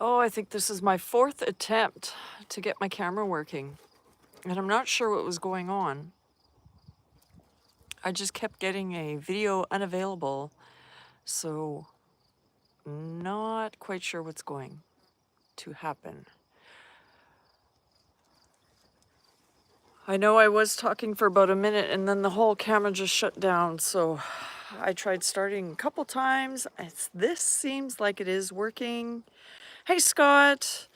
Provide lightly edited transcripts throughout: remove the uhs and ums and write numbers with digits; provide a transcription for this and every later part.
Oh, I think this is my 4th attempt to get my camera working, and I'm not sure what was going on. I just kept getting a video unavailable, so not quite sure what's going to happen. I know I was talking for about a minute and then the whole camera just shut down, so I tried starting a couple times. This seems like it is working. Hey, Scott.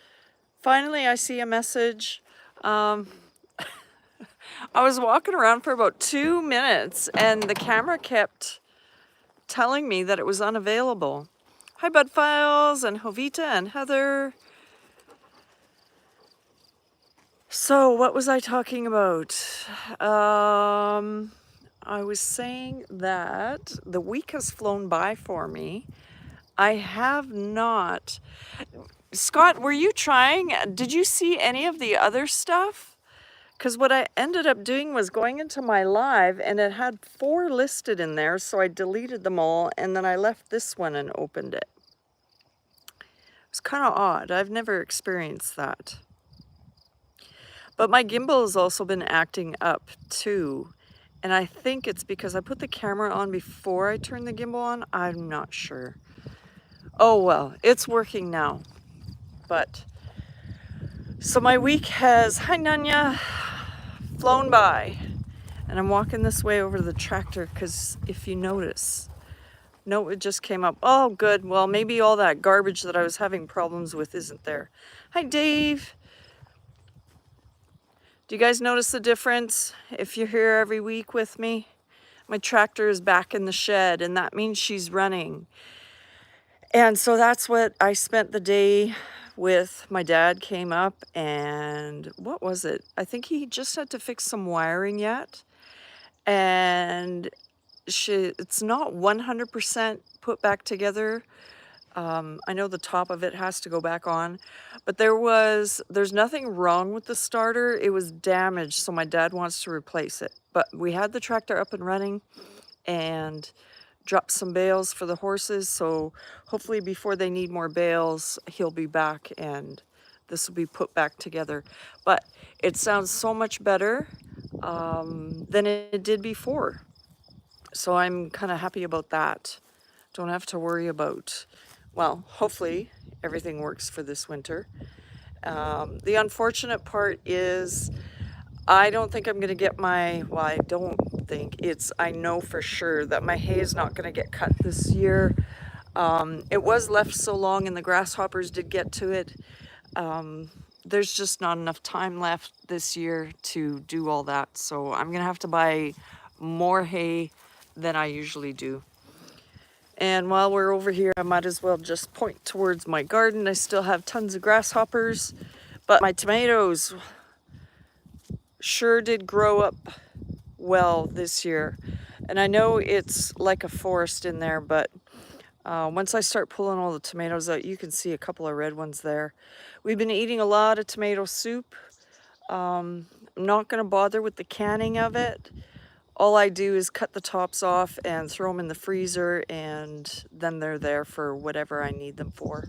Finally, I see a message. I was walking around for about 2 minutes and the camera kept telling me that it was unavailable. Hi, Bud Files and Jovita and Heather. So, what was I talking about? I was saying that the week has flown by for me. I have not. Scott, were you trying? Did you see any of the other stuff? Because what I ended up doing was going into my live and it had 4 listed in there, so I deleted them all and then I left this one and opened it. It's kind of odd. I've never experienced that. But my gimbal has also been acting up too. And I think it's because I put the camera on before I turned the gimbal on. I'm not sure. Oh well, it's working now. But so my week has, hi Nanya, flown by. And I'm walking this way over to the tractor because if you notice, no, it just came up. Oh, good. Well, maybe all that garbage that I was having problems with isn't there. Hi, Dave. Do you guys notice the difference if you're here every week with me? My tractor is back in the shed, and that means she's running. And so that's what I spent the day with. My dad came up, and what was it? I think he just had to fix some wiring yet. And it's not 100% put back together. I know the top of it has to go back on, but there's nothing wrong with the starter. It was damaged, so my dad wants to replace it. But we had the tractor up and running and dropped some bales for the horses, so hopefully before they need more bales, he'll be back and this will be put back together. But it sounds so much better than it did before. So I'm kind of happy about that. Don't have to worry about, well, hopefully everything works for this winter. The unfortunate part is I don't think I'm going to get my, well, I don't think, I know for sure that my hay is not going to get cut this year. It was left so long and the grasshoppers did get to it. There's just not enough time left this year to do all that. So I'm going to have to buy more hay than I usually do. And while we're over here, I might as well just point towards my garden. I still have tons of grasshoppers, but my tomatoes sure did grow up well this year. And I know it's like a forest in there, but once I start pulling all the tomatoes out, you can see a couple of red ones there. We've been eating a lot of tomato soup. I'm not going to bother with the canning of it. All I do is cut the tops off and throw them in the freezer, and then they're there for whatever I need them for.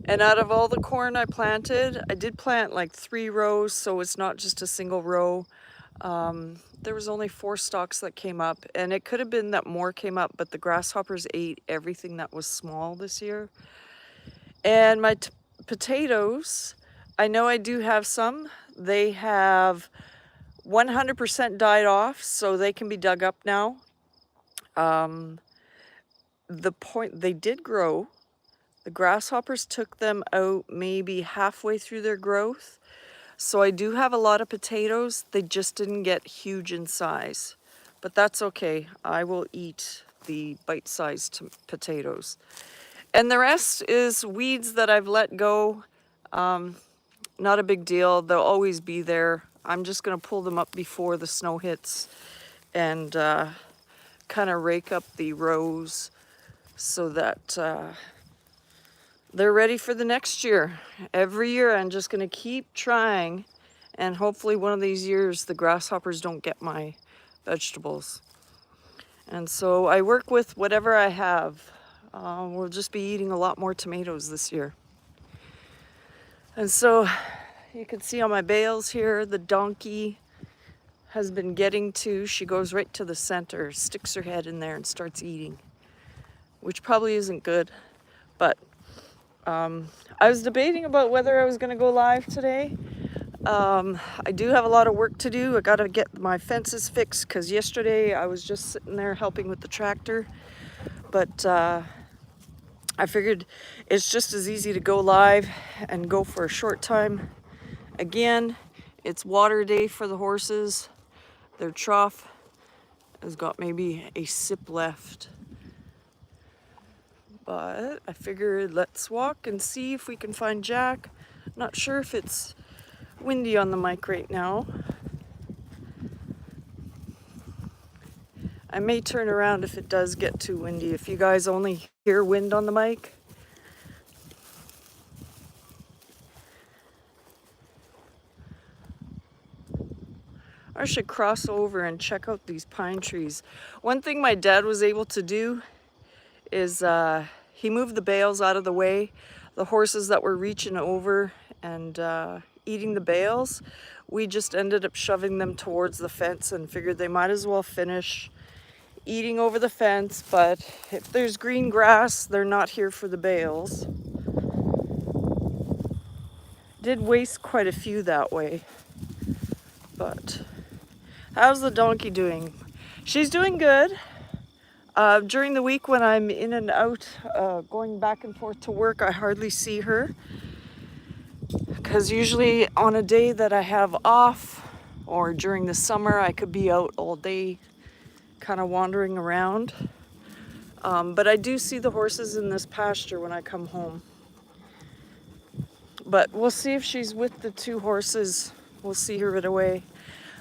And out of all the corn I planted, I did plant like 3 rows, so it's not just a single row. There was only 4 stalks that came up, and it could have been that more came up, but the grasshoppers ate everything that was small this year. And my potatoes, I know I do have some. They have 100% died off, so they can be dug up now. They did grow. The grasshoppers took them out maybe halfway through their growth. So I do have a lot of potatoes. They just didn't get huge in size, but that's okay. I will eat the bite-sized potatoes. And the rest is weeds that I've let go. Not a big deal. They'll always be there. I'm just going to pull them up before the snow hits and kind of rake up the rows so that they're ready for the next year. Every year I'm just going to keep trying, and hopefully one of these years the grasshoppers don't get my vegetables. And so I work with whatever I have. We'll just be eating a lot more tomatoes this year. And so you can see on my bales here, the donkey has been getting to, she goes right to the center, sticks her head in there and starts eating, which probably isn't good. But I was debating about whether I was going to go live today. I do have a lot of work to do. I got to get my fences fixed because yesterday I was just sitting there helping with the tractor. But I figured it's just as easy to go live and go for a short time. Again, it's water day for the horses. Their trough has got maybe a sip left. But I figured let's walk and see if we can find Jack. Not sure if it's windy on the mic right now. I may turn around if it does get too windy, if you guys only hear wind on the mic. I should cross over and check out these pine trees. One thing my dad was able to do is he moved the bales out of the way. The horses that were reaching over and eating the bales, we just ended up shoving them towards the fence and figured they might as well finish eating over the fence. But if there's green grass, they're not here for the bales. Did waste quite a few that way. But how's the donkey doing? She's doing good. During the week when I'm in and out, going back and forth to work, I hardly see her. Because usually on a day that I have off, or during the summer, I could be out all day kind of wandering around. But I do see the horses in this pasture when I come home. But we'll see if she's with the two horses. We'll see her right away.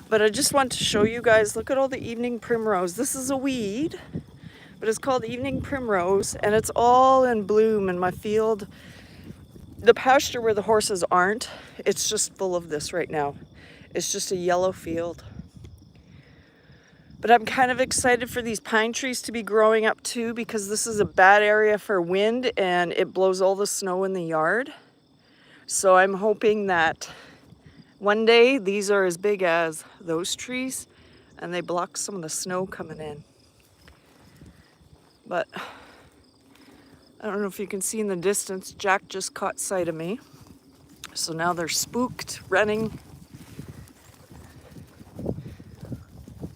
But I just want to show you guys, look at all the evening primrose. This is a weed, but it's called evening primrose, and it's all in bloom in my field. The pasture where the horses aren't, it's just full of this right now. It's just a yellow field. But I'm kind of excited for these pine trees to be growing up too, because this is a bad area for wind and it blows all the snow in the yard. So I'm hoping that one day these are as big as those trees and they block some of the snow coming in. But I don't know if you can see in the distance, Jack just caught sight of me. So now they're spooked, running.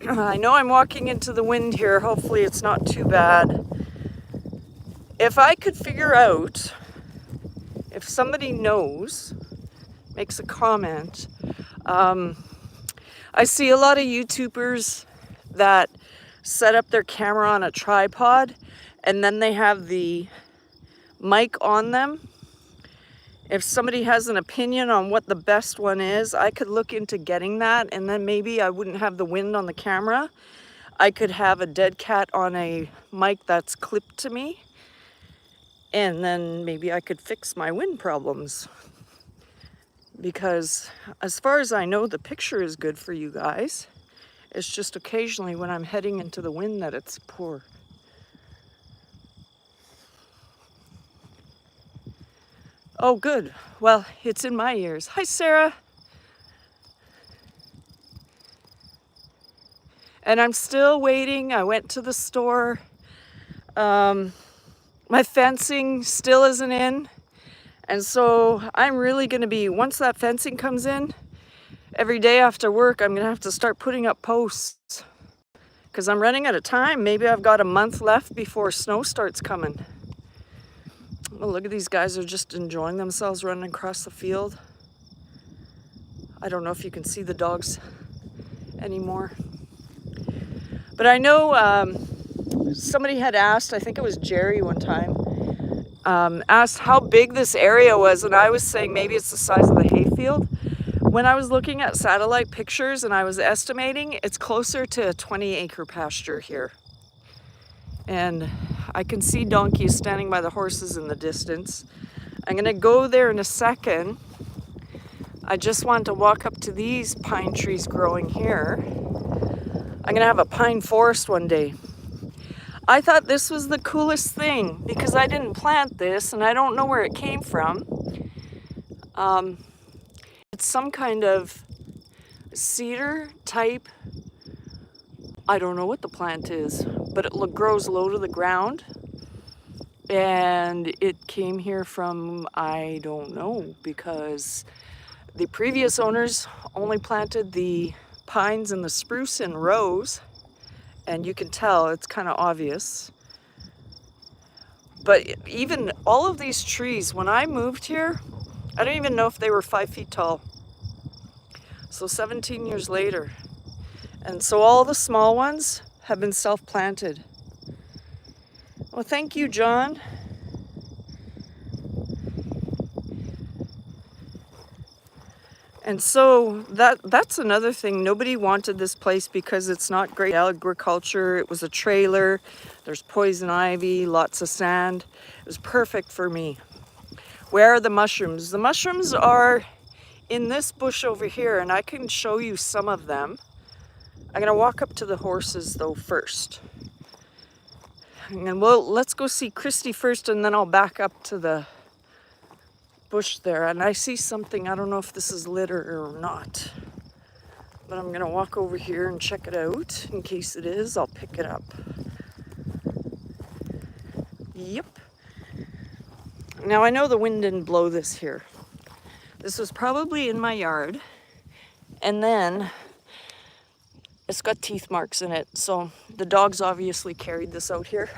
I know I'm walking into the wind here. Hopefully it's not too bad. If I could figure out, if somebody knows, makes a comment. I see a lot of YouTubers that set up their camera on a tripod and then they have the mic on them. If somebody has an opinion on what the best one is, I could look into getting that, and then maybe I wouldn't have the wind on the camera. I could have a dead cat on a mic that's clipped to me, and then maybe I could fix my wind problems. Because as far as I know, the picture is good for you guys. It's just occasionally when I'm heading into the wind that it's poor. Oh, good. Well, it's in my ears. Hi, Sarah. And I'm still waiting. I went to the store. My fencing still isn't in. And so I'm really going to be, once that fencing comes in, every day after work, I'm going to have to start putting up posts. Because I'm running out of time. Maybe I've got a month left before snow starts coming. Oh, look at these guys are just enjoying themselves running across the field. I don't know if you can see the dogs anymore. But I know somebody had asked, I think it was Jerry one time, asked how big this area was, and I was saying maybe it's the size of the hayfield. When I was looking at satellite pictures and I was estimating, it's closer to a 20-acre pasture here. And I can see donkeys standing by the horses in the distance. I'm gonna go there in a second. I just want to walk up to these pine trees growing here. I'm gonna have a pine forest one day. I thought this was the coolest thing because I didn't plant this and I don't know where it came from. It's some kind of cedar type. I don't know what the plant is, but it grows low to the ground. And it came here from, I don't know, because the previous owners only planted the pines and the spruce in rows, and you can tell it's kind of obvious. But even all of these trees, when I moved here, I don't even know if they were 5 feet tall. So 17 years later. And so all the small ones have been self-planted. Well, thank you, John. And so that's another thing. Nobody wanted this place because it's not great agriculture. It was a trailer. There's poison ivy, lots of sand. It was perfect for me. Where are the mushrooms? The mushrooms are in this bush over here, and I can show you some of them. I'm gonna walk up to the horses though first. And let's go see Christy first, and then I'll back up to the bush there. And I see something, I don't know if this is litter or not, but I'm gonna walk over here and check it out. In case it is, I'll pick it up. Yep. Now I know the wind didn't blow this here. This was probably in my yard, and then it's got teeth marks in it, so the dogs obviously carried this out here,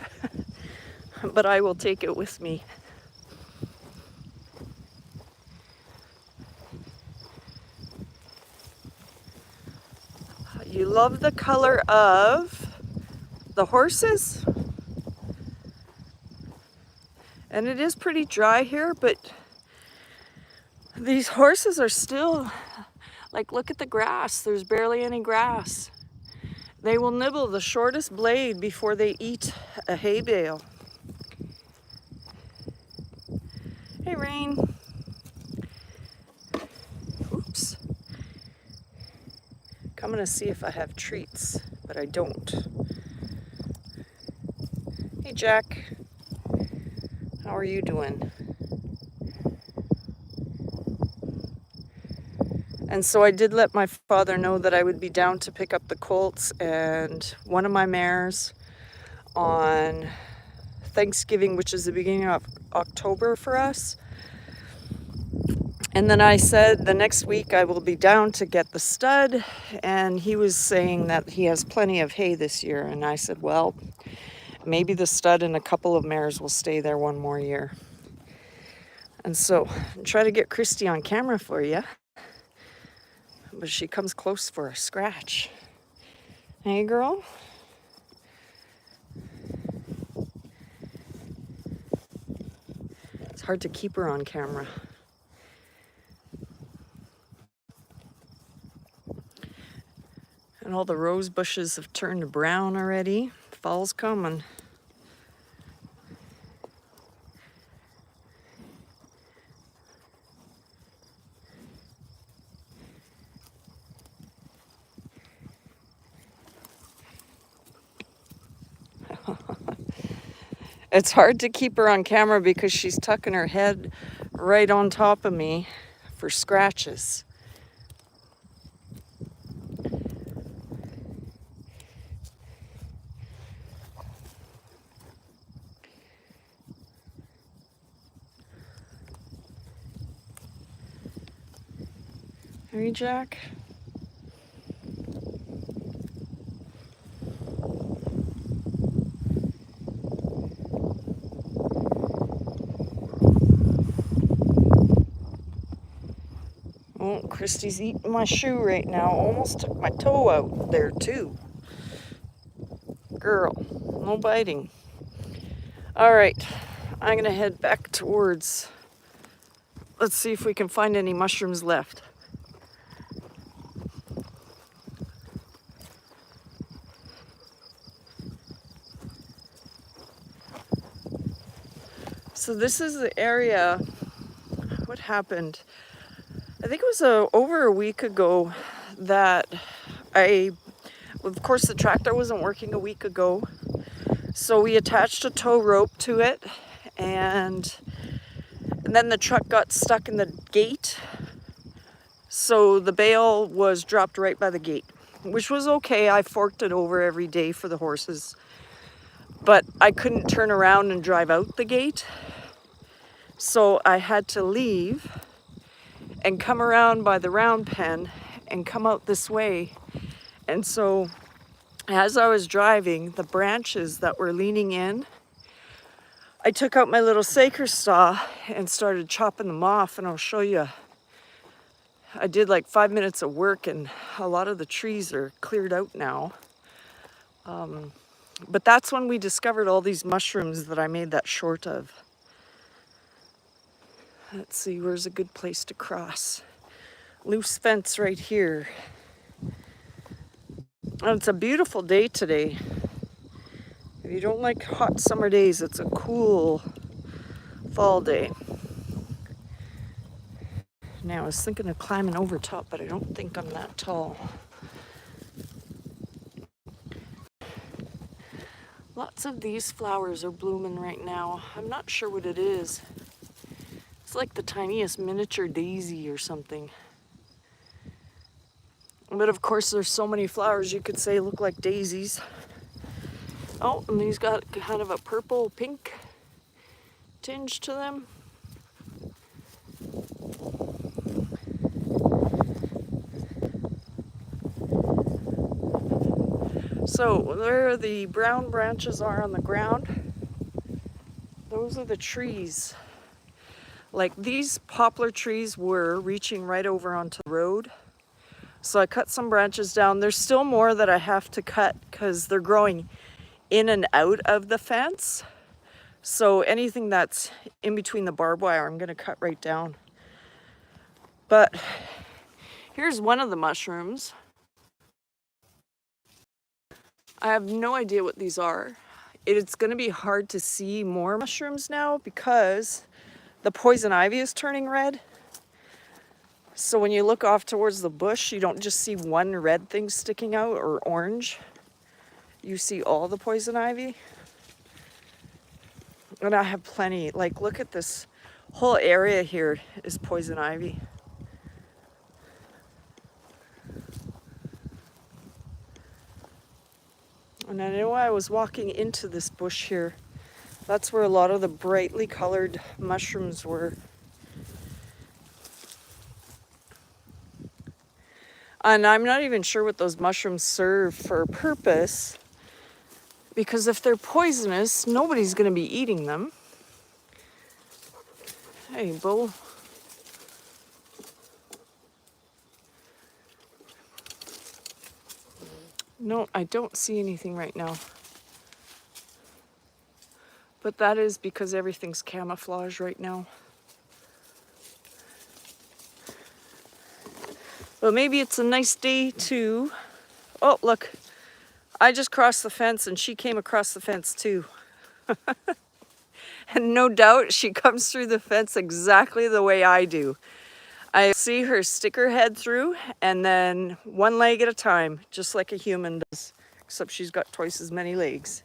but I will take it with me. You love the color of the horses? And it is pretty dry here, but these horses are still, like, look at the grass. There's barely any grass. They will nibble the shortest blade before they eat a hay bale. Hey, Rain. Oops. Coming to see if I have treats, but I don't. Hey, Jack. How are you doing? And so I did let my father know that I would be down to pick up the colts and one of my mares on Thanksgiving, which is the beginning of October for us. And then I said the next week I will be down to get the stud, and he was saying that he has plenty of hay this year. And I said, well, maybe the stud and a couple of mares will stay there one more year. And so I'll try to get Christy on camera for you, but she comes close for a scratch. Hey, girl. It's hard to keep her on camera. And all the rose bushes have turned brown already. Fall's coming. It's hard to keep her on camera because she's tucking her head right on top of me for scratches. Hey, Jack. Oh, Christy's eating my shoe right now. Almost took my toe out there too. Girl, no biting. All right, I'm gonna head back towards, let's see if we can find any mushrooms left. So this is the area, what happened? I think it was over a week ago that of course the tractor wasn't working a week ago. So we attached a tow rope to it, and And then the truck got stuck in the gate. So the bale was dropped right by the gate, which was okay. I forked it over every day for the horses. But I couldn't turn around and drive out the gate. So I had to leave and come around by the round pen and come out this way. And so as I was driving, the branches that were leaning in, I took out my little saker saw and started chopping them off, and I'll show you. I did like 5 minutes of work and a lot of the trees are cleared out now. But that's when we discovered all these mushrooms that I made that short of. Let's see, where's a good place to cross? Loose fence right here. And it's a beautiful day today. If you don't like hot summer days, it's a cool fall day. Now I was thinking of climbing over top, but I don't think I'm that tall. Lots of these flowers are blooming right now. I'm not sure what it is. It's like the tiniest miniature daisy or something. But of course there's so many flowers you could say look like daisies. Oh, and these got kind of a purple pink tinge to them. So there the brown branches are on the ground. Those are the trees. Like these poplar trees were reaching right over onto the road. So I cut some branches down. There's still more that I have to cut because they're growing in and out of the fence. So anything that's in between the barbed wire, I'm gonna cut right down. But here's one of the mushrooms. I have no idea what these are. It's gonna be hard to see more mushrooms now because the poison ivy is turning red. So when you look off towards the bush, you don't just see one red thing sticking out or orange. You see all the poison ivy. And I have plenty. Like, look at this whole area here is poison ivy. And I know I was walking into this bush here. That's where a lot of the brightly colored mushrooms were. And I'm not even sure what those mushrooms serve for a purpose, because if they're poisonous, nobody's going to be eating them. Hey, Bo. No, I don't see anything right now. But that is because everything's camouflage right now. But maybe it's a nice day to... Oh, look. I just crossed the fence and she came across the fence too. And no doubt she comes through the fence exactly the way I do. I see her stick her head through and then one leg at a time, just like a human does, except she's got twice as many legs.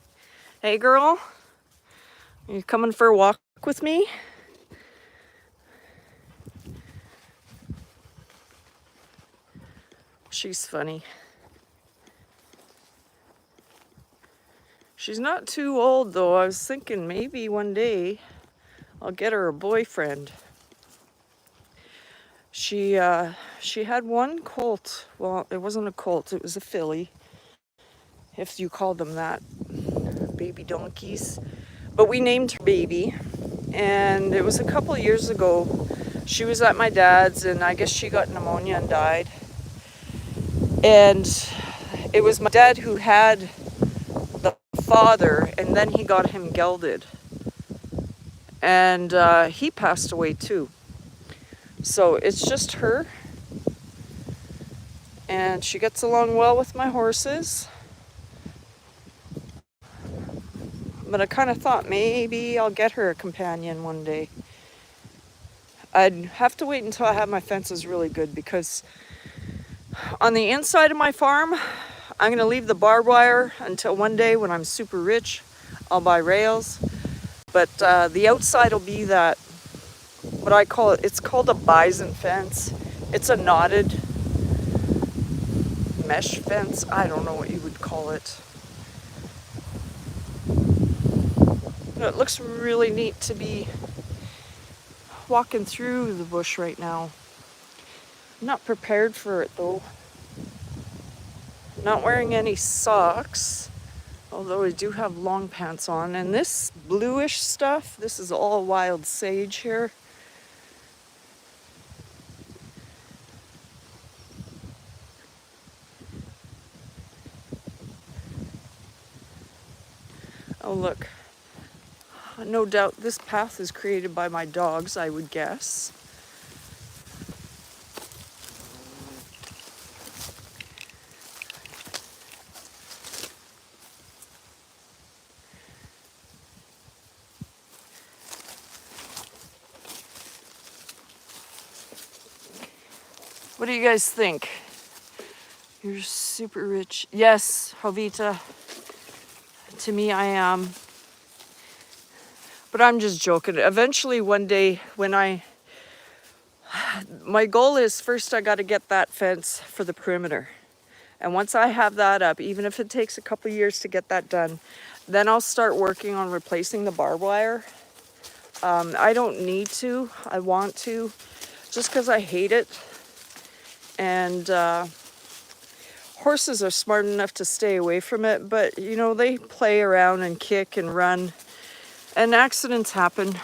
Hey girl, are you coming for a walk with me? She's funny. She's not too old though. I was thinking maybe one day I'll get her a boyfriend. She had one colt. Well, it wasn't a colt, it was a filly, if you call them that. Baby donkeys. But we named her Baby, and it was a couple years ago. She was at my dad's, and I guess she got pneumonia and died. And it was my dad who had the father, and then he got him gelded. And he passed away too. So it's just her, and she gets along well with my horses. But I kind of thought maybe I'll get her a companion one day. I'd have to wait until I have my fences really good, because on the inside of my farm, I'm going to leave the barbed wire until one day when I'm super rich, I'll buy rails. But the outside will be that what I call it, it's called a bison fence. It's a knotted mesh fence. I don't know what you would call it. It looks really neat to be walking through the bush right now. I'm not prepared for it though. Not wearing any socks, although I do have long pants on. And this bluish stuff, this is all wild sage here. Oh look, no doubt this path is created by my dogs, I would guess. What do you guys think? You're super rich. Yes, Jovita, to me I am. But I'm just joking. Eventually one day when my goal is first I got to get that fence for the perimeter. And once I have that up, even if it takes a couple years to get that done, then I'll start working on replacing the barbed wire. I don't need to, I want to, just because I hate it. And horses are smart enough to stay away from it, but you know, they play around and kick and run, and accidents happen.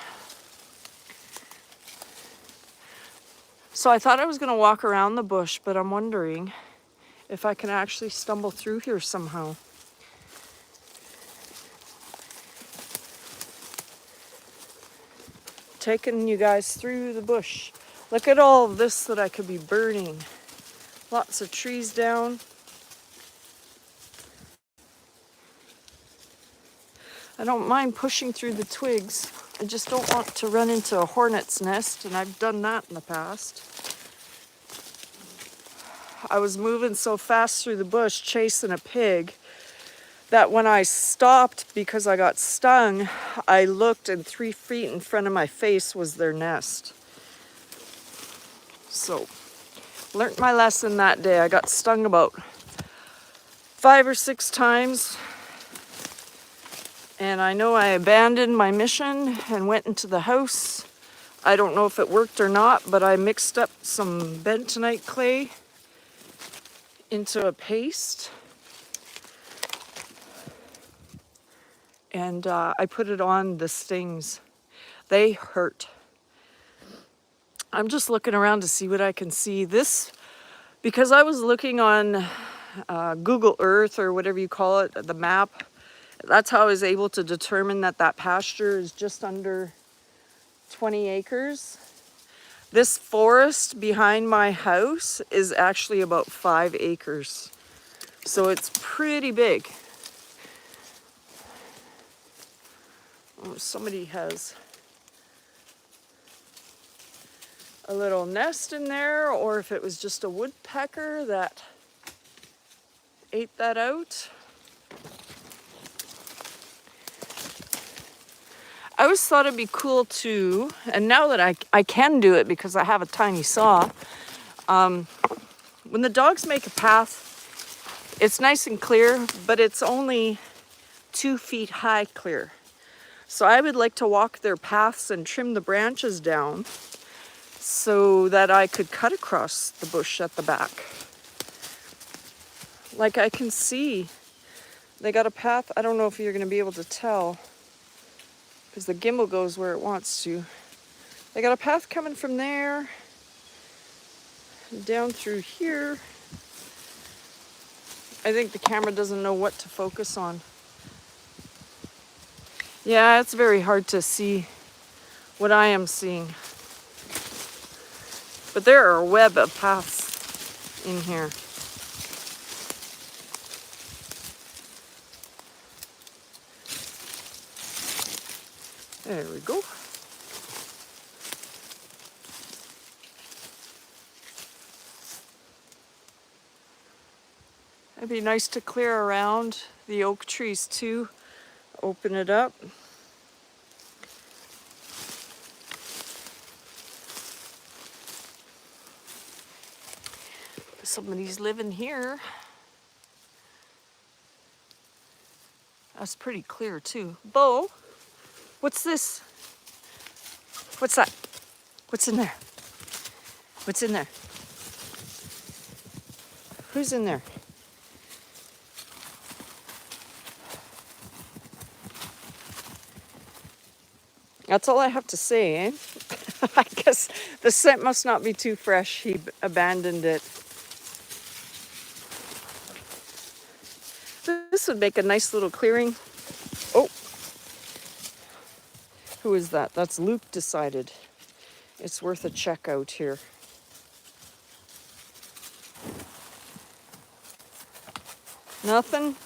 So I thought I was going to walk around the bush, but I'm wondering if I can actually stumble through here somehow. Taking you guys through the bush. Look at all of this that I could be burning. Lots of trees down. I don't mind pushing through the twigs. I just don't want to run into a hornet's nest, and I've done that in the past. I was moving so fast through the bush chasing a pig that when I stopped because I got stung, I looked and 3 feet in front of my face was their nest. So, learned my lesson that day. I got stung about 5 or 6 times. And I know I abandoned my mission and went into the house. I don't know if it worked or not, but I mixed up some bentonite clay into a paste. And I put it on the stings. They hurt. I'm just looking around to see what I can see. This, because I was looking on Google Earth or whatever you call it, the map. That's how I was able to determine that that pasture is just under 20 acres. This forest behind my house is actually about 5 acres. So it's pretty big. Oh, somebody has a little nest in there, or if it was just a woodpecker that ate that out. I always thought it'd be cool to, and now that I can do it because I have a tiny saw, when the dogs make a path, it's nice and clear, but it's only 2 feet high clear. So I would like to walk their paths and trim the branches down so that I could cut across the bush at the back. Like I can see, they got a path. I don't know if you're going to be able to tell, because the gimbal goes where it wants to. They got a path coming from there, down through here. I think the camera doesn't know what to focus on. Yeah, it's very hard to see what I am seeing. But there are a web of paths in here. There we go. It'd be nice to clear around the oak trees too. Open it up. Somebody's living here. That's pretty clear too. Bo, what's this? What's that? What's in there? What's in there? Who's in there? That's all I have to say, eh? I guess the scent must not be too fresh. He abandoned it. This would make a nice little clearing. Oh, who is that? That's Luke decided. It's worth a check out here. Nothing?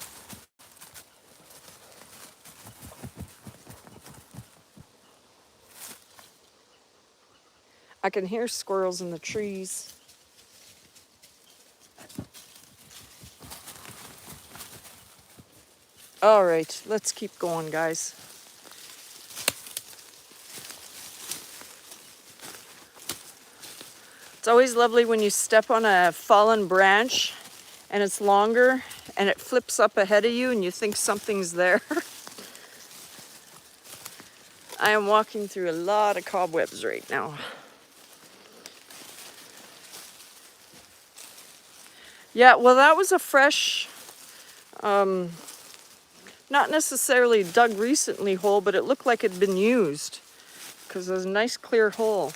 I can hear squirrels in the trees. All right, let's keep going, guys. It's always lovely when you step on a fallen branch and it's longer and it flips up ahead of you and you think something's there. I am walking through a lot of cobwebs right now. Yeah, well, that was a fresh, not necessarily dug recently hole, but it looked like it had been used because it was a nice clear hole.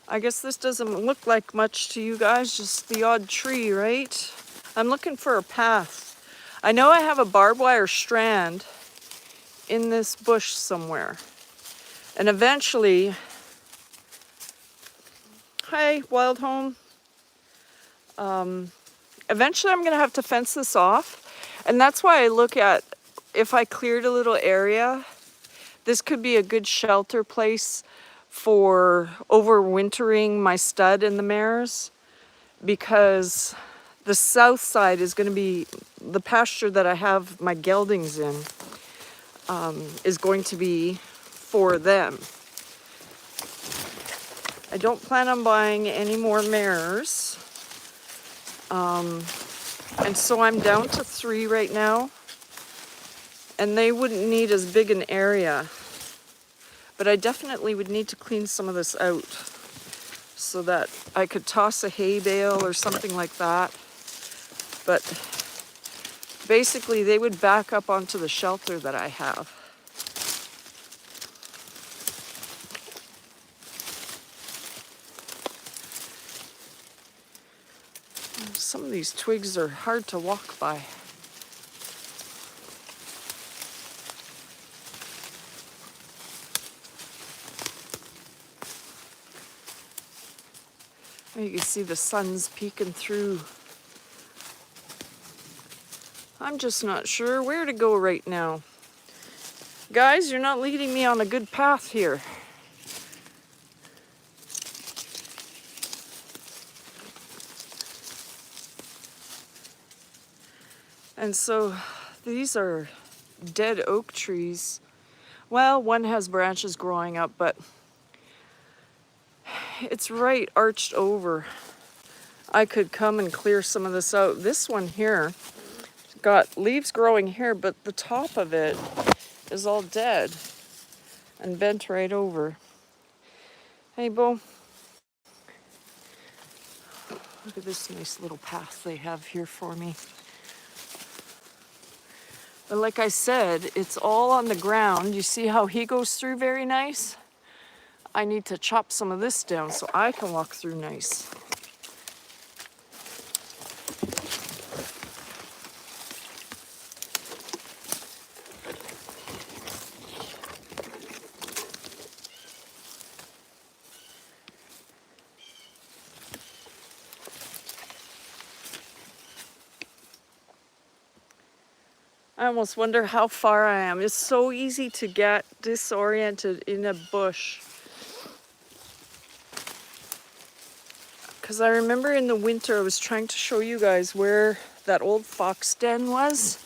I guess this doesn't look like much to you guys, just the odd tree, right? I'm looking for a path. I know I have a barbed wire strand in this bush somewhere. And eventually, hi, Wild Home. Eventually I'm gonna have to fence this off. And that's why I look at, if I cleared a little area, this could be a good shelter place for overwintering my stud and the mares, because the south side is going to be the pasture that I have my geldings in, is going to be for them. I don't plan on buying any more mares, and so I'm down to 3 right now, and they wouldn't need as big an area. But I definitely would need to clean some of this out so that I could toss a hay bale or something like that. But basically they would back up onto the shelter that I have. Some of these twigs are hard to walk by. You can see the sun's peeking through. I'm just not sure where to go right now. Guys, you're not leading me on a good path here. And so these are dead oak trees. Well, one has branches growing up, but it's right arched over. I could come and clear some of this out. This one here got leaves growing here, but the top of it is all dead and bent right over. Hey, Bo. Look at this nice little path they have here for me. But like I said, it's all on the ground. You see how he goes through very nice? I need to chop some of this down so I can walk through nice. I almost wonder how far I am. It's so easy to get disoriented in a bush. Because I remember in the winter I was trying to show you guys where that old fox den was.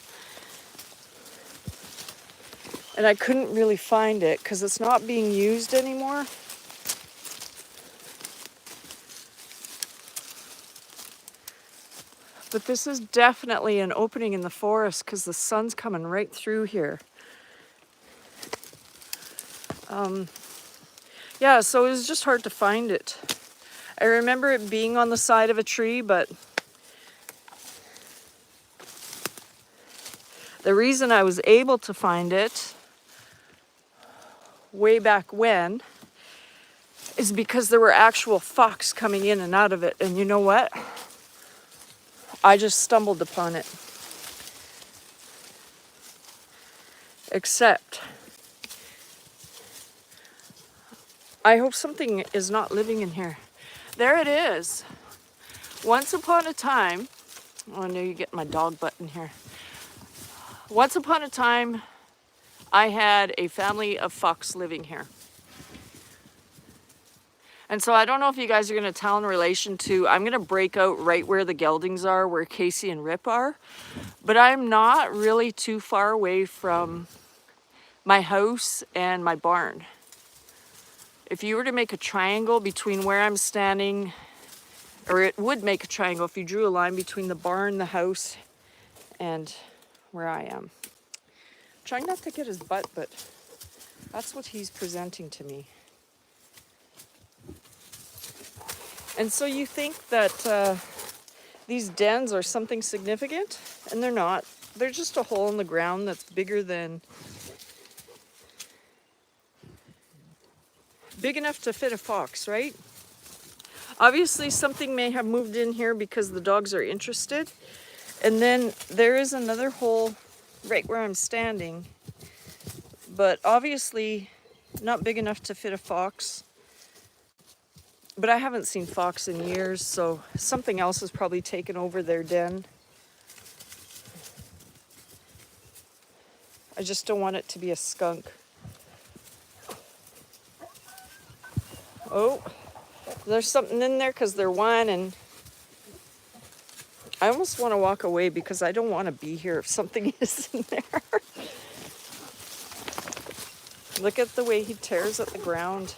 And I couldn't really find it because it's not being used anymore. But this is definitely an opening in the forest because the sun's coming right through here. Yeah, so it was just hard to find it. I remember it being on the side of a tree, but the reason I was able to find it way back when is because there were actual fox coming in and out of it. And you know what? I just stumbled upon it. Except, I hope something is not living in here. There it is. Once upon a time, oh, I know you get my dog butt in here. Once upon a time, I had a family of fox living here. And so I don't know if you guys are going to tell in relation to, I'm going to break out right where the geldings are, where Casey and Rip are. But I'm not really too far away from my house and my barn. If you were to make a triangle between where I'm standing, or it would make a triangle if you drew a line between the barn, the house, and where I am. Trying not to get his butt, but that's what he's presenting to me. And so you think that these dens are something significant, and they're not. They're just a hole in the ground that's big enough to fit a fox, right? Obviously something may have moved in here because the dogs are interested. And then there is another hole right where I'm standing, but obviously not big enough to fit a fox. But I haven't seen fox in years, so something else has probably taken over their den. I just don't want it to be a skunk. Oh, there's something in there because they're whining. I almost want to walk away because I don't want to be here if something is in there. Look at the way he tears at the ground.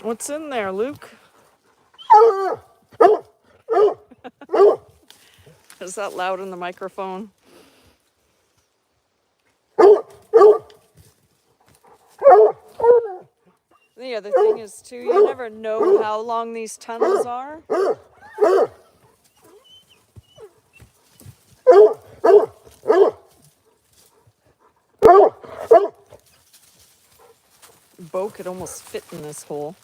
What's in there, Luke? Is that loud in the microphone? The other thing is, too, you never know how long these tunnels are. Bo could almost fit in this hole.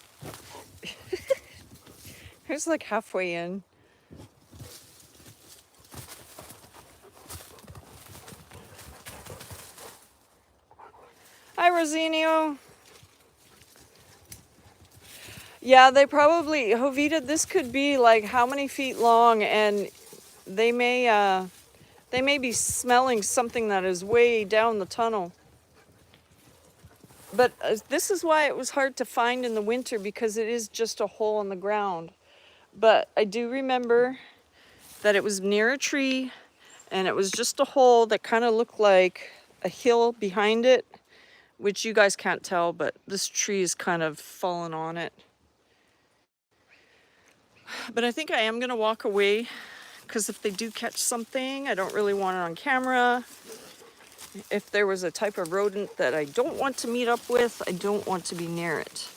He's like halfway in. Hi, Rosinio. Yeah, they probably, Jovita, this could be like how many feet long, and they may be smelling something that is way down the tunnel. But this is why it was hard to find in the winter, because it is just a hole in the ground. But I do remember that it was near a tree, and it was just a hole that kind of looked like a hill behind it, which you guys can't tell, but this tree is kind of fallen on it. But I think I am going to walk away, because if they do catch something, I don't really want it on camera. If there was a type of rodent that I don't want to meet up with, I don't want to be near it.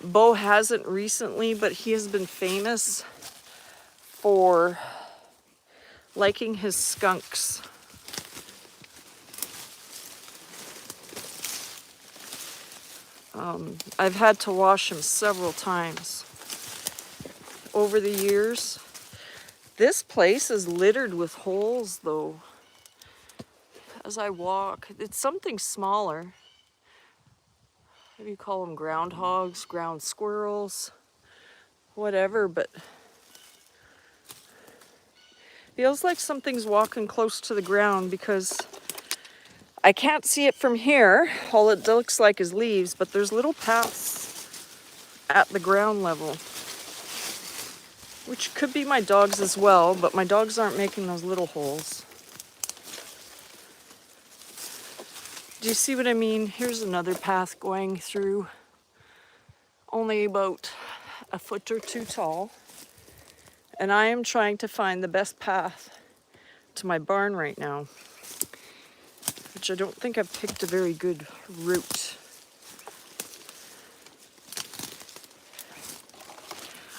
Bo hasn't recently, but he has been famous for liking his skunks. I've had to wash him several times over the years. This place is littered with holes, though. As I walk, it's something smaller. Maybe you call them groundhogs, ground squirrels, whatever, but feels like something's walking close to the ground, because I can't see it from here. All it looks like is leaves, but there's little paths at the ground level, which could be my dogs as well, but my dogs aren't making those little holes. Do you see what I mean? Here's another path going through, only about a foot or two tall. And I am trying to find the best path to my barn right now, which I don't think I've picked a very good route.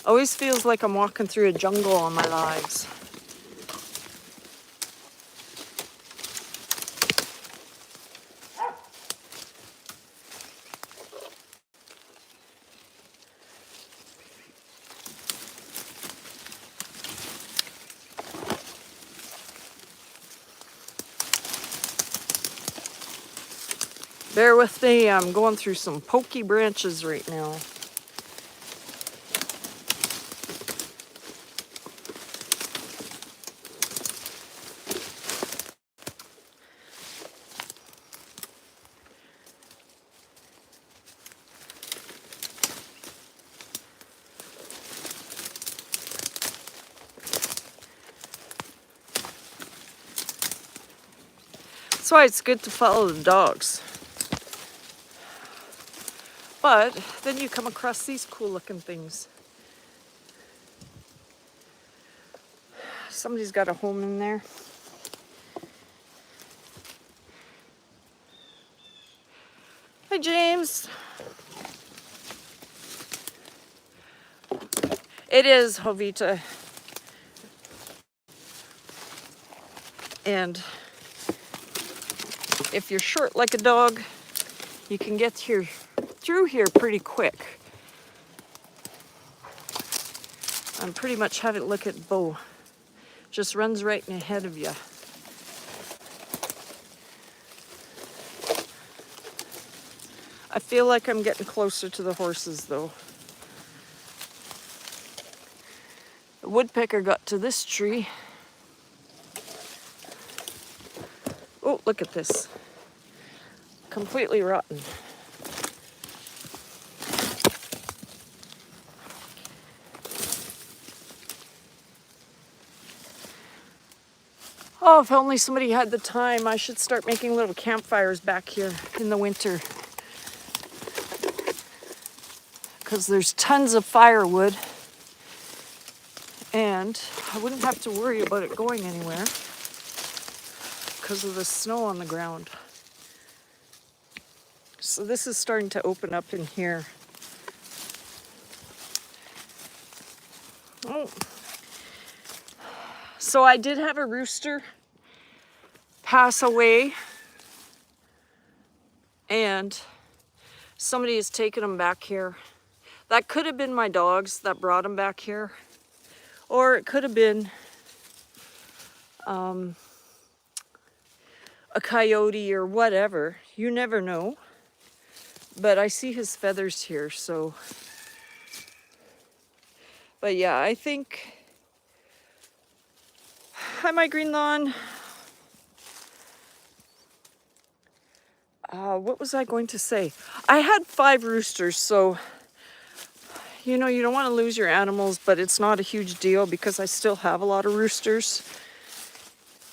Always feels like I'm walking through a jungle on my lives. Bear with me, I'm going through some pokey branches right now. That's why it's good to follow the dogs. But then you come across these cool looking things. Somebody's got a home in there. Hi, James. It is Jovita. And if you're short like a dog, you can get through here pretty quick. I'm pretty much having a look at Bo. Just runs right in ahead of you. I feel like I'm getting closer to the horses though. The woodpecker got to this tree. Oh, look at this. Completely rotten. Oh, if only somebody had the time. I should start making little campfires back here in the winter. Because there's tons of firewood. And I wouldn't have to worry about it going anywhere because of the snow on the ground. So this is starting to open up in here. Oh. So I did have a rooster pass away, and somebody has taken him back here. That could have been my dogs that brought him back here, or it could have been a coyote or whatever. You never know. But I see his feathers here, so. But yeah, I think. Hi, my green lawn. What was I going to say? I had 5 roosters, so you know, you don't want to lose your animals, but it's not a huge deal because I still have a lot of roosters.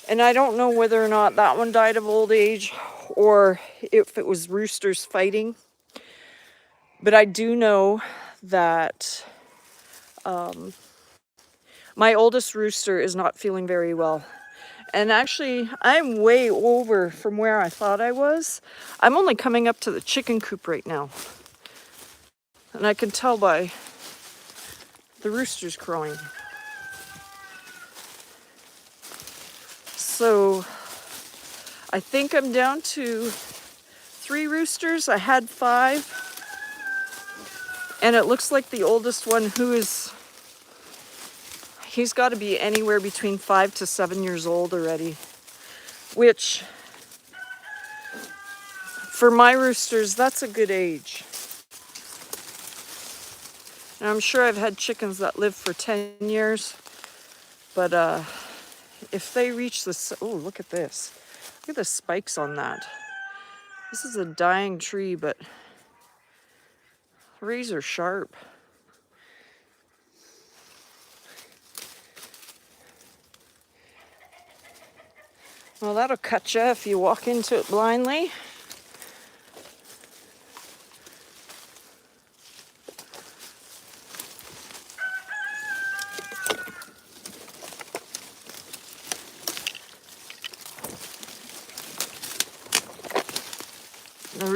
And I don't know whether or not that one died of old age or if it was roosters fighting. But I do know that my oldest rooster is not feeling very well. And actually, I'm way over from where I thought I was. I'm only coming up to the chicken coop right now. And I can tell by the roosters crowing. So I think I'm down to 3 roosters. I had 5. And it looks like the oldest one, he's got to be anywhere between 5 to 7 years old already. Which, for my roosters, that's a good age. And I'm sure I've had chickens that live for 10 years. But if they reach this, oh, look at this. Look at the spikes on that. This is a dying tree, but razor sharp. Well, that'll cut you if you walk into it blindly.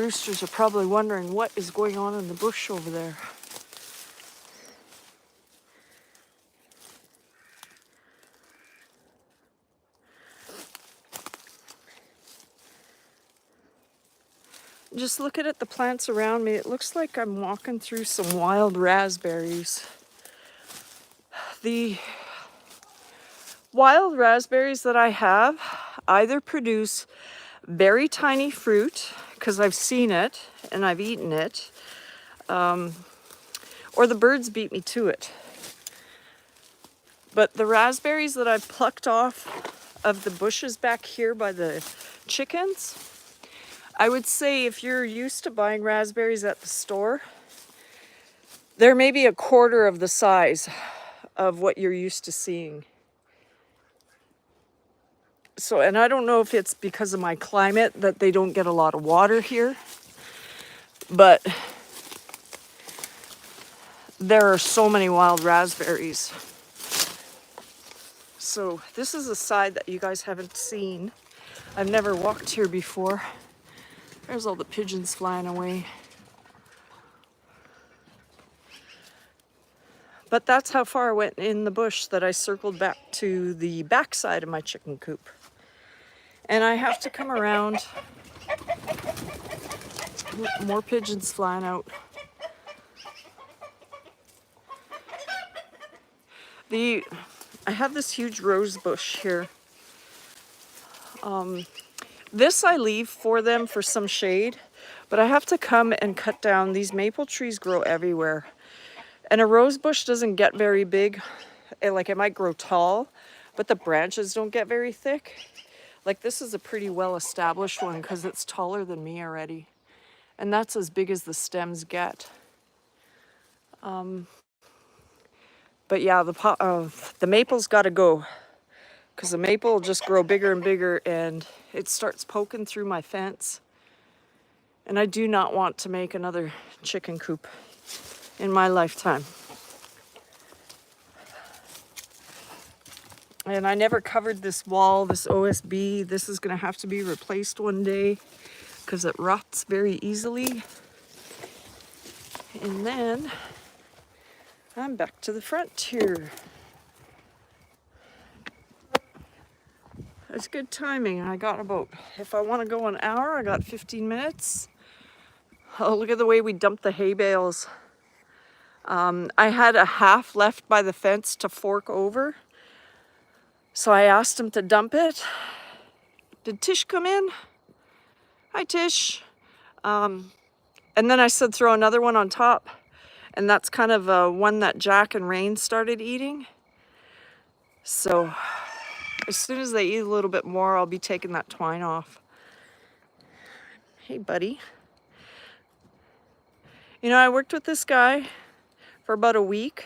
roosters are probably wondering what is going on in the bush over there. Just looking at the plants around me, it looks like I'm walking through some wild raspberries. The wild raspberries that I have either produce very tiny fruit, because I've seen it and I've eaten it, or the birds beat me to it. But the raspberries that I've plucked off of the bushes back here by the chickens, I would say if you're used to buying raspberries at the store, they're maybe a quarter of the size of what you're used to seeing. So, and I don't know if it's because of my climate that they don't get a lot of water here, but there are so many wild raspberries. So this is a side that you guys haven't seen. I've never walked here before. There's all the pigeons flying away. But that's how far I went in the bush that I circled back to the back side of my chicken coop. And I have to come around. More pigeons flying out. I have this huge rose bush here. This I leave for them for some shade, but I have to come and cut down. These maple trees grow everywhere. And a rose bush doesn't get very big. It might grow tall, but the branches don't get very thick. Like this is a pretty well-established one because it's taller than me already. And that's as big as the stems get. But yeah, the maple's got to go because the maple will just grow bigger and bigger and it starts poking through my fence. And I do not want to make another chicken coop in my lifetime. And I never covered this wall, this OSB. This is going to have to be replaced one day because it rots very easily. And then I'm back to the front here. It's good timing. I got about, if I want to go an hour, I got 15 minutes. Oh, look at the way we dumped the hay bales. I had a half left by the fence to fork over. So I asked him to dump it. Did Tish come in? Hi, Tish. And then I said throw another one on top. And that's kind of one that Jack and Rain started eating. So as soon as they eat a little bit more, I'll be taking that twine off. Hey, buddy. You know, I worked with this guy for about a week.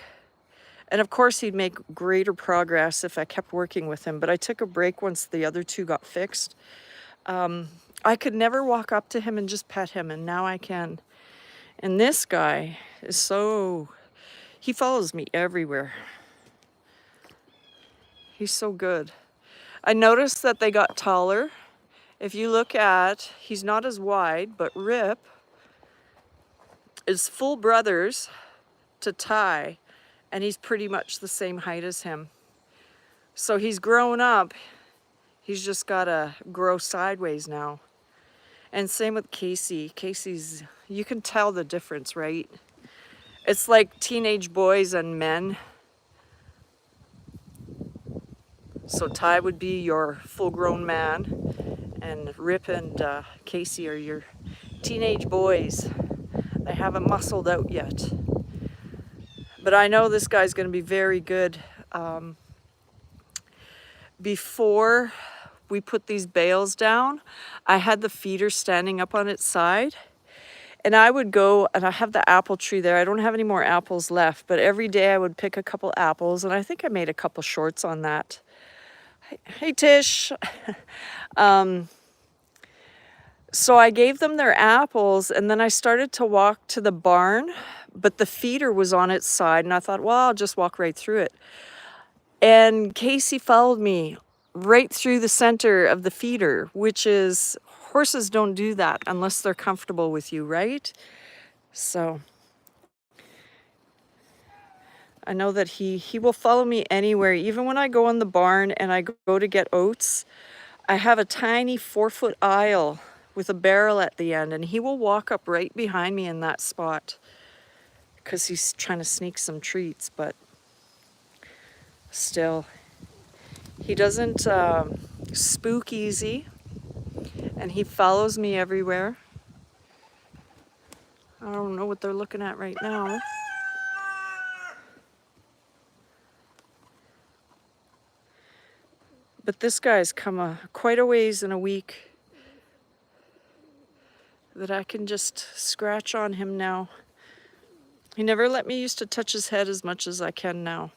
And of course, he'd make greater progress if I kept working with him. But I took a break once the other two got fixed. I could never walk up to him and just pet him, and now I can. And this guy is he follows me everywhere. He's so good. I noticed that they got taller. If you look at, he's not as wide, but Rip is full brothers to Ty, and he's pretty much the same height as him. So he's grown up. He's just got to grow sideways now. And same with Casey. Casey's, you can tell the difference, right? It's like teenage boys and men. So Ty would be your full-grown man, and Rip and Casey are your teenage boys. They haven't muscled out yet. But I know this guy's going to be very good. Before we put these bales down, I had the feeder standing up on its side. And I would go, and I have the apple tree there. I don't have any more apples left, but every day I would pick a couple apples, and I think I made a couple shorts on that. Hey, Tish. So I gave them their apples, and then I started to walk to the barn, but the feeder was on its side, and I thought, well, I'll just walk right through it. And Casey followed me right through the center of the feeder, which is horses don't do that unless they're comfortable with you, right? So I know that he will follow me anywhere. Even when I go in the barn and I go to get oats, I have a tiny 4-foot aisle with a barrel at the end, and he will walk up right behind me in that spot because he's trying to sneak some treats, but still, he doesn't spook easy, and he follows me everywhere. I don't know what they're looking at right now. But this guy's come quite a ways in a week that I can just scratch on him now. He never let me used to touch his head as much as I can now.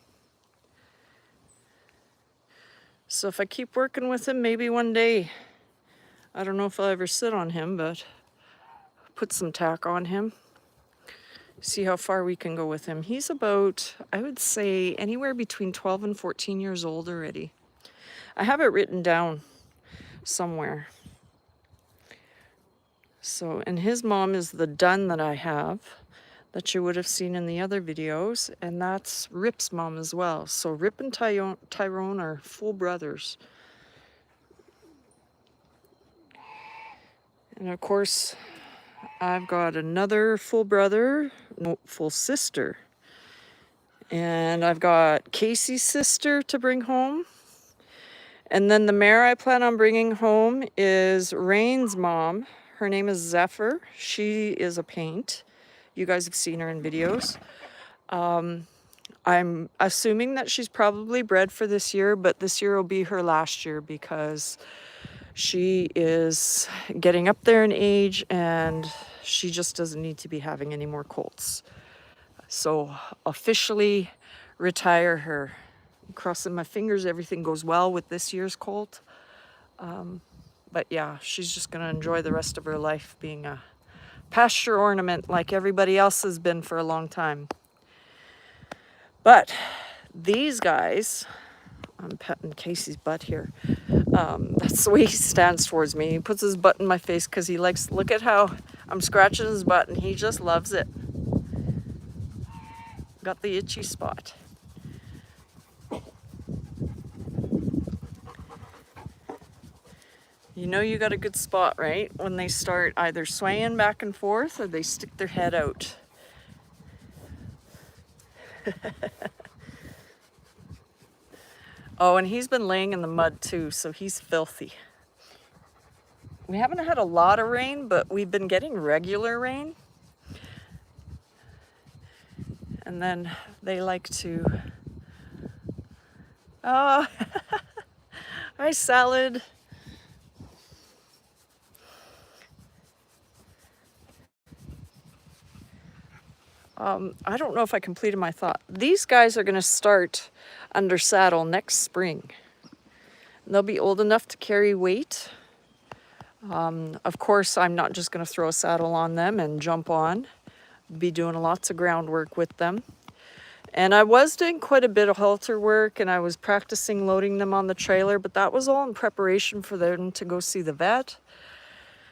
So if I keep working with him, maybe one day, I don't know if I'll ever sit on him, but put some tack on him. See how far we can go with him. He's about, I would say, anywhere between 12 and 14 years old already. I have it written down somewhere. So, and his mom is the dun that I have, that you would have seen in the other videos, and that's Rip's mom as well. So Rip and Tyrone are full brothers. And of course, I've got another full brother, no, full sister. And I've got Casey's sister to bring home. And then the mare I plan on bringing home is Rain's mom. Her name is Zephyr. She is a paint. You guys have seen her in videos. I'm assuming that she's probably bred for this year, but this year will be her last year because she is getting up there in age and she just doesn't need to be having any more colts. So officially retire her. I'm crossing my fingers everything goes well with this year's colt. But yeah, she's just going to enjoy the rest of her life being a pasture ornament like everybody else has been for a long time. But these guys, I'm petting Casey's butt here. That's the way he stands towards me. He puts his butt in my face because he likes, look at how I'm scratching his butt and he just loves it. Got the itchy spot. You know you got a good spot, right? When they start either swaying back and forth or they stick their head out. Oh, and he's been laying in the mud too, so he's filthy. We haven't had a lot of rain, but we've been getting regular rain. And then they like to... Oh, hi, Salad. I don't know if I completed my thought. These guys are going to start under saddle next spring. They'll be old enough to carry weight. Of course, I'm not just going to throw a saddle on them and jump on. Be doing lots of groundwork with them. And I was doing quite a bit of halter work and I was practicing loading them on the trailer, but that was all in preparation for them to go see the vet.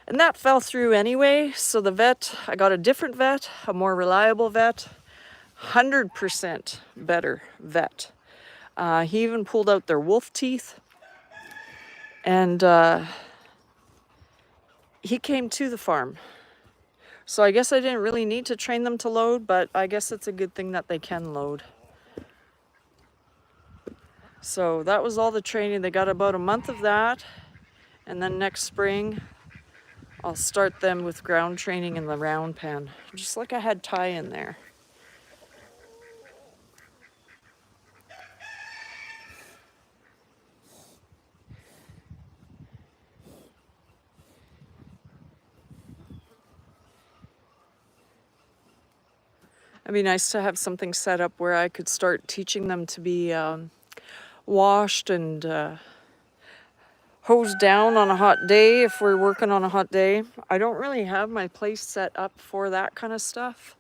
And that fell through anyway, so the vet, I got a different vet, a more reliable vet, 100% better vet. He even pulled out their wolf teeth, and he came to the farm. So I guess I didn't really need to train them to load, but I guess it's a good thing that they can load. So that was all the training. They got about a month of that, and then next spring, I'll start them with ground training in the round pen, just like I had Ty in there. It'd be nice to have something set up where I could start teaching them to be washed and hosed down on a hot day if we're working on a hot day. I don't really have my place set up for that kind of stuff.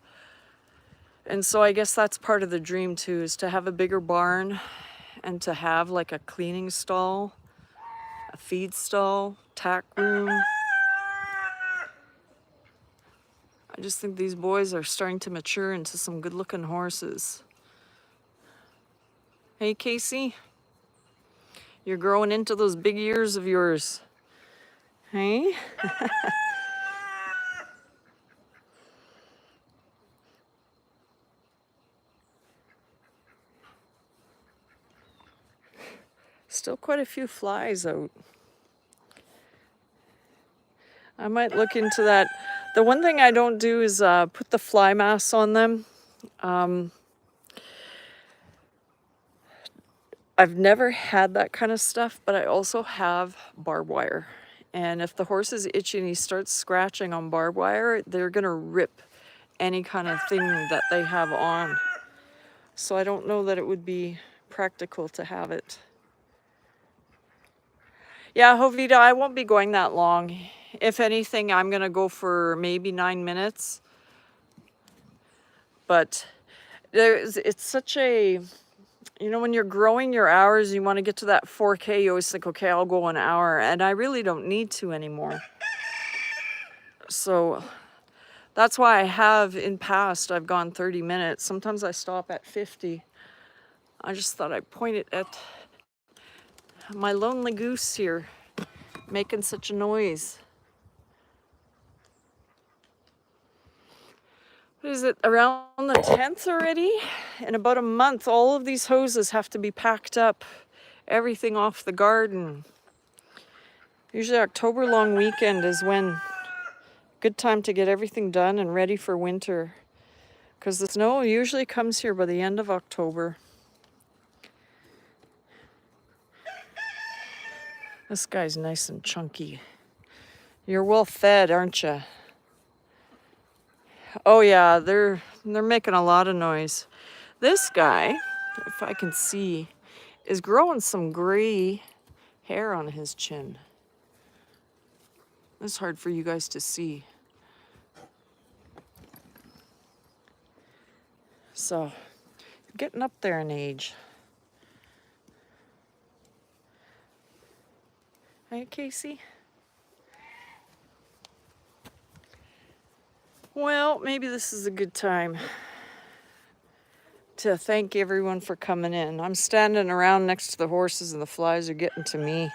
And so I guess that's part of the dream too, is to have a bigger barn and to have like a cleaning stall, a feed stall, tack room, I just think these boys are starting to mature into some good-looking horses. Hey, Casey? You're growing into those big ears of yours. Hey? Still quite a few flies out. I might look into that. The one thing I don't do is put the fly mass on them. I've never had that kind of stuff, but I also have barbed wire. And if the horse is itchy and he starts scratching on barbed wire, they're gonna rip any kind of thing that they have on. So I don't know that it would be practical to have it. Yeah, Jovita, I won't be going that long. If anything, I'm gonna go for maybe 9 minutes. But it's such a, you know, when you're growing your hours, you want to get to that 4K, you always think, okay, I'll go an hour, and I really don't need to anymore. So that's why I have in past, I've gone 30 minutes. Sometimes I stop at 50. I just thought I'd point it at my lonely goose here, making such a noise. What is it, around the 10th already? In about a month, all of these hoses have to be packed up, everything off the garden. Usually October long weekend is when good time to get everything done and ready for winter, because the snow usually comes here by the end of October. This guy's nice and chunky. You're well fed, aren't you? Oh yeah, they're making a lot of noise. This guy, if I can see, is growing some gray hair on his chin. It's hard for you guys to see. So, getting up there in age. Hey, Casey? Well, maybe this is a good time to thank everyone for coming in. I'm standing around next to the horses and the flies are getting to me.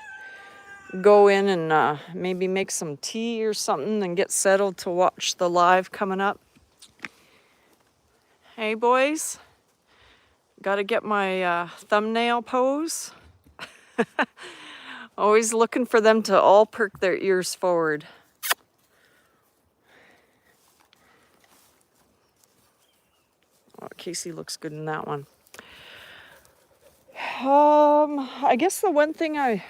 Go in and maybe make some tea or something and get settled to watch the live coming up. Hey, boys. Gotta get my thumbnail pose. Always looking for them to all perk their ears forward. Oh, Casey looks good in that one. I guess the one thing I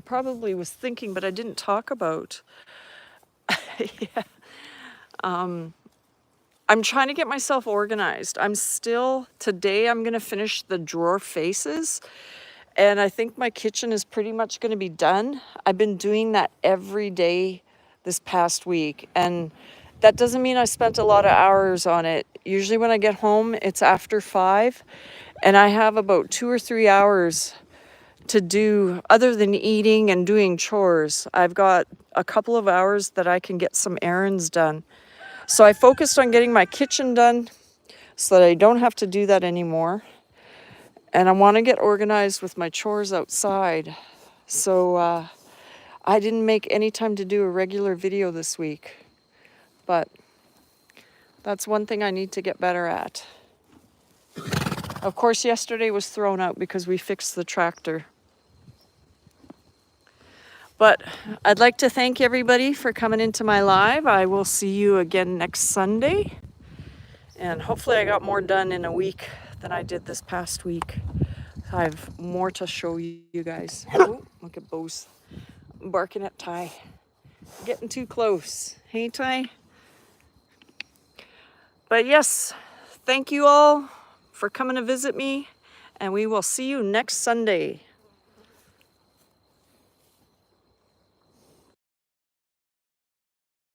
probably was thinking, but I didn't talk about. Yeah. I'm trying to get myself organized. Today I'm gonna finish the drawer faces, and I think my kitchen is pretty much gonna be done. I've been doing that every day this past week, and that doesn't mean I spent a lot of hours on it. Usually when I get home, it's after 5, and I have about 2 or 3 hours to do other than eating and doing chores. I've got a couple of hours that I can get some errands done. So I focused on getting my kitchen done so that I don't have to do that anymore. And I want to get organized with my chores outside. So I didn't make any time to do a regular video this week. But that's one thing I need to get better at. Of course, yesterday was thrown out because we fixed the tractor. But I'd like to thank everybody for coming into my live. I will see you again next Sunday. And hopefully I got more done in a week than I did this past week. I have more to show you guys. Oh, look at Bo's barking at Ty. Getting too close. Hey, Ty? But yes, thank you all for coming to visit me. And we will see you next Sunday.